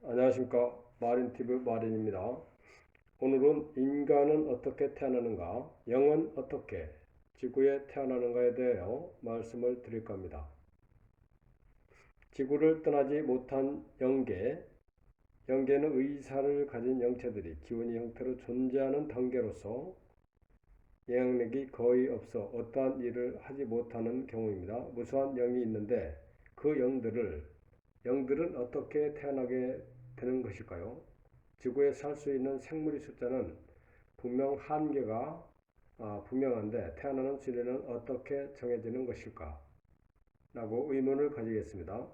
안녕하십니까. 마린TV 마린입니다. 오늘은 인간은 어떻게 태어나는가, 영은 어떻게 지구에 태어나는가에 대하여 말씀을 드릴까 합니다. 지구를 떠나지 못한 영계, 영계는 의사를 가진 영체들이 기운의 형태로 존재하는 단계로서 영향력이 거의 없어 어떠한 일을 하지 못하는 경우입니다. 무수한 영이 있는데 그 영들은 어떻게 태어나게 되는 것일까요? 지구에 살 수 있는 생물의 숫자는 분명 한계가 분명한데 태어나는 수련은 어떻게 정해지는 것일까? 라고 의문을 가지겠습니다.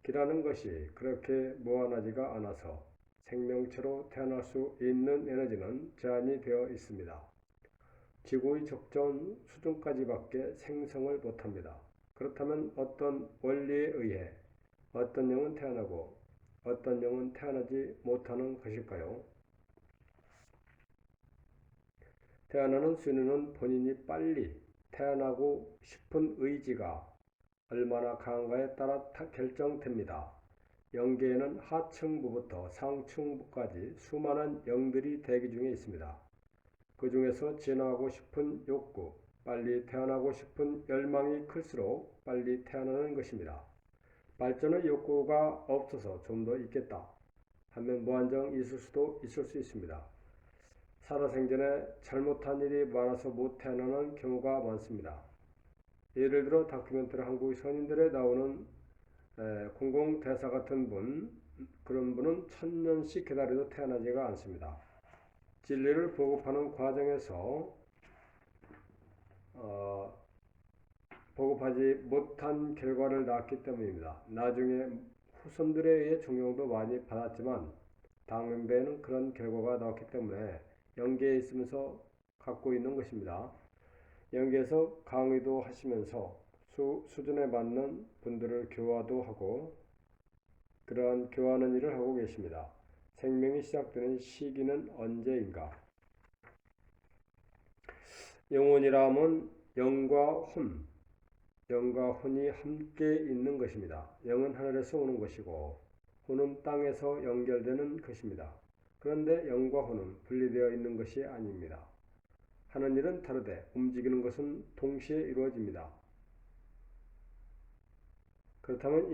기라는 것이 그렇게 무한하지가 않아서 생명체로 태어날 수 있는 에너지는 제한이 되어 있습니다. 지구의 적정 수준까지밖에 생성을 못합니다. 그렇다면 어떤 원리에 의해 어떤 영은 태어나고 어떤 영은 태어나지 못하는 것일까요? 태어나는 순위는 본인이 빨리 태어나고 싶은 의지가 얼마나 강한가에 따라 결정됩니다. 영계에는 하층부부터 상층부까지 수많은 영들이 대기 중에 있습니다. 그 중에서 진화하고 싶은 욕구, 빨리 태어나고 싶은 열망이 클수록 빨리 태어나는 것입니다. 발전의 욕구가 없어서 좀 더 있겠다 하면 무한정 있을 수도 있을 수 있습니다. 살아생전에 잘못한 일이 많아서 못 태어나는 경우가 많습니다. 예를 들어 다큐멘터리 한국의 선인들에 나오는 공공대사 같은 그런 분은 1000년씩 기다려도 태어나지가 않습니다. 진리를 보급하는 과정에서 보급하지 못한 결과를 낳았기 때문입니다. 나중에 후손들에 의해 존경도 많이 받았지만 당연배에는 그런 결과가 나왔기 때문에 영계에 있으면서 갖고 있는 것입니다. 영계에서 강의도 하시면서 수준에 맞는 분들을 교화도 하고 그러한 교화하는 일을 하고 계십니다. 생명이 시작되는 시기는 언제인가? 영혼이라 하면 영과 혼이 함께 있는 것입니다. 영은 하늘에서 오는 것이고 혼은 땅에서 연결되는 것입니다. 그런데 영과 혼은 분리되어 있는 것이 아닙니다. 하는 일은 다르되 움직이는 것은 동시에 이루어집니다. 그렇다면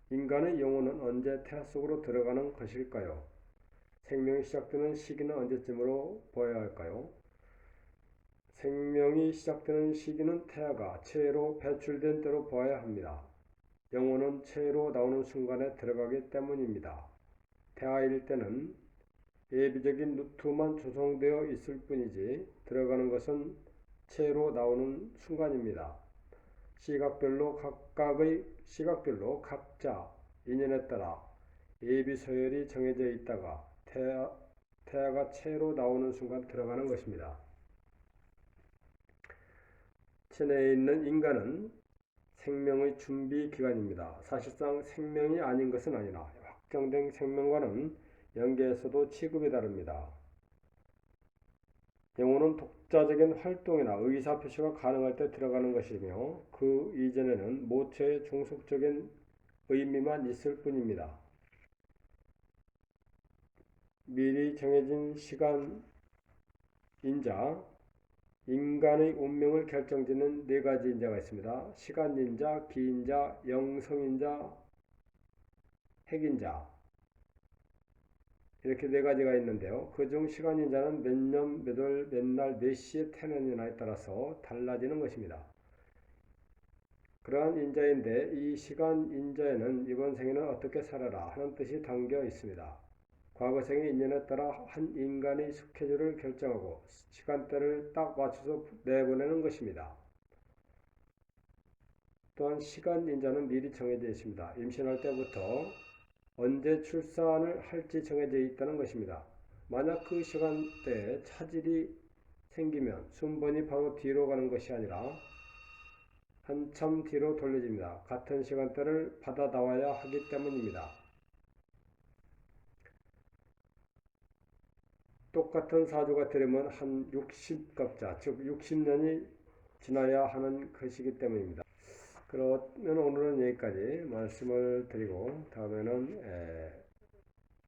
인간의 영혼은 언제 태아 속으로 들어가는 것일까요? 생명이 시작되는 시기는 언제쯤으로 보아야 할까요? 생명이 시작되는 시기는 태아가 체로 배출된 때로 보아야 합니다. 영혼은 체로 나오는 순간에 들어가기 때문입니다. 태아일 때는 예비적인 루트만 조성되어 있을 뿐이지 들어가는 것은 체로 나오는 순간입니다. 시각별로 각자 인연에 따라 예비 서열이 정해져 있다가 태아가 체로 나오는 순간 들어가는 것입니다. 체내에 있는 인간은 생명의 준비 기간입니다. 사실상 생명이 아닌 것은 아니라 확정된 생명과는 영계에서도 취급이 다릅니다. 영혼은 독자적인 활동이나 의사표시가 가능할 때 들어가는 것이며 그 이전에는 모체의 종속적인 의미만 있을 뿐입니다. 미리 정해진 시간 인자, 인간의 운명을 결정짓는 네 가지 인자가 있습니다. 시간인자, 기인자, 영성인자, 핵인자 이렇게 네 가지가 있는데요. 그중 시간인자는 몇 년, 몇 월, 몇 날, 몇 시에 태어났느냐에 따라서 달라지는 것입니다. 그러한 인자인데 이 시간인자에는 이번 생에는 어떻게 살아라 하는 뜻이 담겨 있습니다. 과거 생의 인연에 따라 한 인간의 스케줄을 결정하고 시간대를 딱 맞춰서 내보내는 것입니다. 또한 시간인자는 미리 정해져 있습니다. 임신할 때부터 언제 출산을 할지 정해져 있다는 것입니다. 만약 그 시간대에 차질이 생기면 순번이 바로 뒤로 가는 것이 아니라 한참 뒤로 돌려집니다. 같은 시간대를 받아 나와야 하기 때문입니다. 똑같은 사주가 되려면 한 60갑자, 즉 60년이 지나야 하는 것이기 때문입니다. 그러면 오늘은 여기까지 말씀을 드리고 다음에는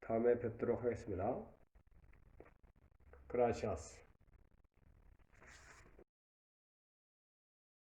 다음에 뵙도록 하겠습니다. Gracias.